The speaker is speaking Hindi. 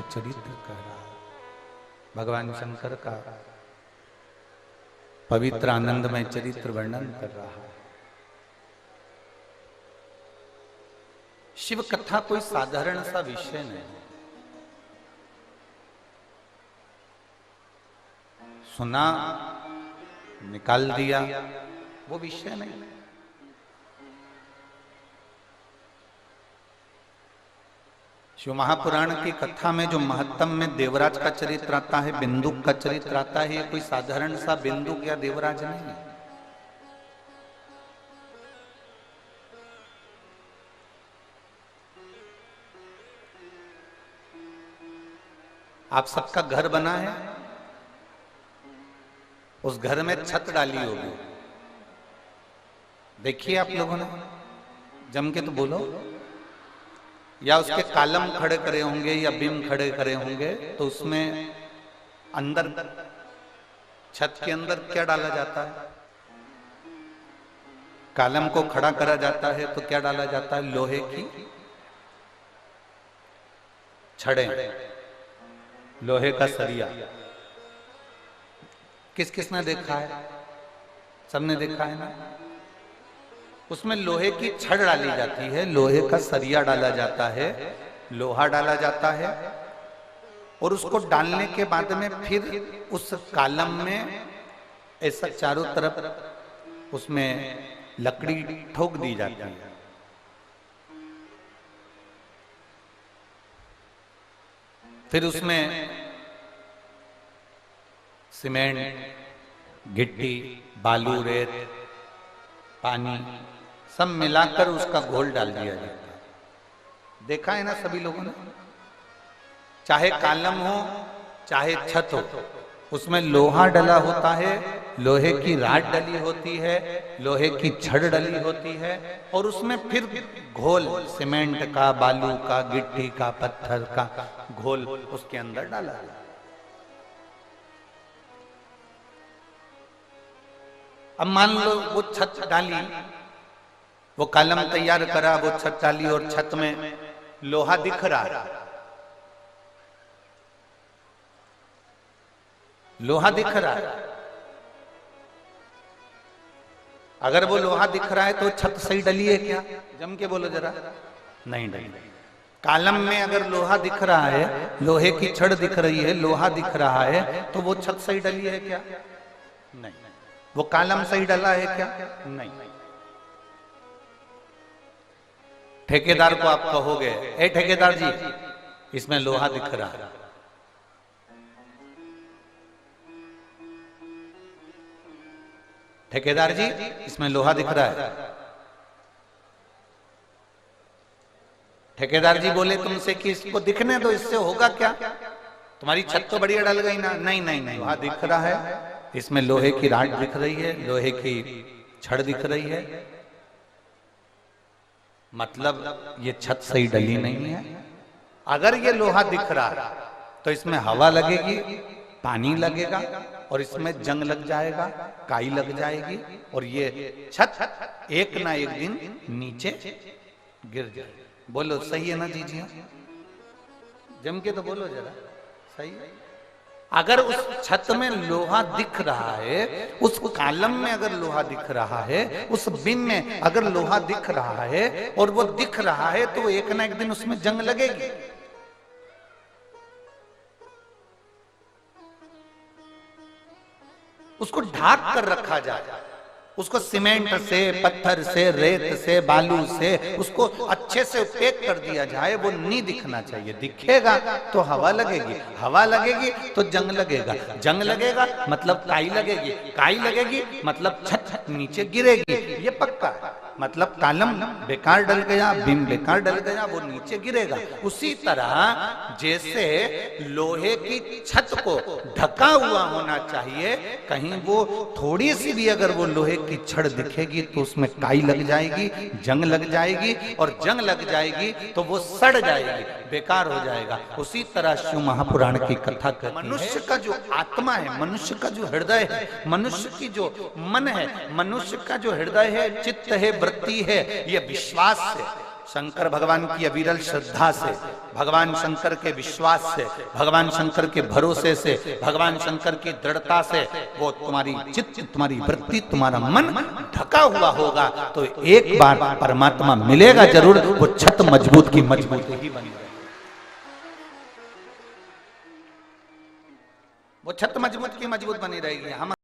चरित्र कह रहा है। भगवान शंकर का पवित्र आनंदमय चरित्र वर्णन कर रहा है। शिव कथा कोई साधारण सा विषय नहीं, सुना निकाल दिया वो विषय नहीं। शिव महापुराण की कथा में जो महत्तम में देवराज का चरित्र आता है, बिंदुक का चरित्र आता है, ये कोई साधारण सा बिंदुक या देवराज नहीं है। आप सबका घर बना है, उस घर में छत डाली होगी, देखिए आप लोगों ने, जम के तो बोलो, या उसके कालम खड़े करे होंगे या बीम खड़े करे होंगे, तो उसमें अंदर छत के अंदर क्या डाला जाता है? कालम को खड़ा करा जाता है तो क्या डाला जाता है? लोहे की छड़े, लोहे का सरिया। किस किस ने देखा है? सबने देखा है ना? उसमें लोहे की छड़ डाली जाती है, लोहे का सरिया डाला जाता है, लोहा डाला जाता है, और उसको डालने के बाद में फिर उस कालम में ऐसा चारों तरफ उसमें लकड़ी ठोक दी जाती है। फिर उसमें सीमेंट, गिट्टी, बालू, रेत, पानी सब मिलाकर उसका घोल डाल दिया जाता है। देखा है ना सभी लोगों ने? चाहे कालम हो चाहे छत हो, उसमें लोहा डला होता है, लोहे की राड डली होती है, लोहे की छड़ डली होती है, और उसमें फिर घोल सीमेंट का, बालू का, गिट्टी का, पत्थर का घोल उसके अंदर डाला है। अब मान लो वो छत डाली, वो कालम तैयार करा, वो छत डाली और छत में लोहा दिख रहा है, लोहा दिख रहा है। अगर वो लोहा दिख रहा है तो छत सही डली है क्या? जम के बोलो जरा। नहीं डली। कालम में अगर लोहा दिख रहा है, लोहे की छड़ दिख रही है, लोहा दिख रहा है, तो वो छत सही डली है क्या? नहीं। वो कालम सही डला है क्या? नहीं। ठेकेदार को आप कहोगे, ए ठेकेदार जी, इसमें लोहा दिख रहा है, ठेकेदार जी इसमें लोहा दिख रहा है। ठेकेदार जी बोले तुमसे कि इसको दिखने दो, इससे होगा क्या? तुम्हारी छत तो बढ़िया डल गई ना। नहीं नहीं नहीं, लोहा दिख रहा है, इसमें लोहे की राड दिख रही है, लोहे की छड़ दिख रही है, मतलब ये छत सही डली नहीं है। अगर ये लोहा दिख रहा है तो इसमें हवा लगेगी, पानी लगेगा, और इसमें जंग लग जाएगा, काई लग जाएगी, और ये छत एक ना एक दिन नीचे गिर जाएगी। बोलो सही है ना जी? जम के तो बोलो जरा, सही है? अगर उस छत में लोहा दिख रहा है, उस कालम में अगर लोहा दिख रहा है, उस बीम में अगर लोहा दिख रहा है, और वो दिख रहा है, तो एक ना एक दिन उसमें जंग लगेगी। उसको ढाक कर रखा जाए, उसको सीमेंट से, पत्थर से, रेत से, बालू से उसको अच्छे से पैक कर दिया जाए। वो नहीं दिखना चाहिए। दिखेगा तो हवा लगेगी, हवा लगेगी तो जंग लगेगा, जंग लगेगा मतलब काई लगेगी, काई लगेगी मतलब छत नीचे गिरेगी। ये पक्का है। मतलब कालम बेकार डल गया, बीम बेकार डल गया, वो नीचे गिरेगा। उसी तरह जैसे लोहे की छत को ढका हुआ होना चाहिए, कहीं वो थोड़ी सी भी अगर वो लोहे की छड़ दिखेगी तो उसमें काई लग जाएगी, जंग लग जाएगी, और जंग लग जाएगी तो वो सड़ जाएगी, बेकार हो जाएगा। उसी तरह शिव महापुराण की कथा कहती है, मनुष्य का जो आत्मा है, मनुष्य का जो हृदय है, मनुष्य की जो मन है, मनुष्य का जो हृदय है, चित्त है, वृत्ति है, ये विश्वास से शंकर भगवान की अविरल श्रद्धा से, भगवान शंकर के विश्वास से, भगवान शंकर के भरोसे से, भगवान शंकर की दृढ़ता से वो तुम्हारी चित्त, तुम्हारी वृत्ति, तुम्हारा मन ढका हुआ होगा तो एक बार परमात्मा मिलेगा जरूर। वो छत मजबूत की मजबूत ही बनी रहेगी, वो छत मजबूत की मजबूत बनी रहेगी। हम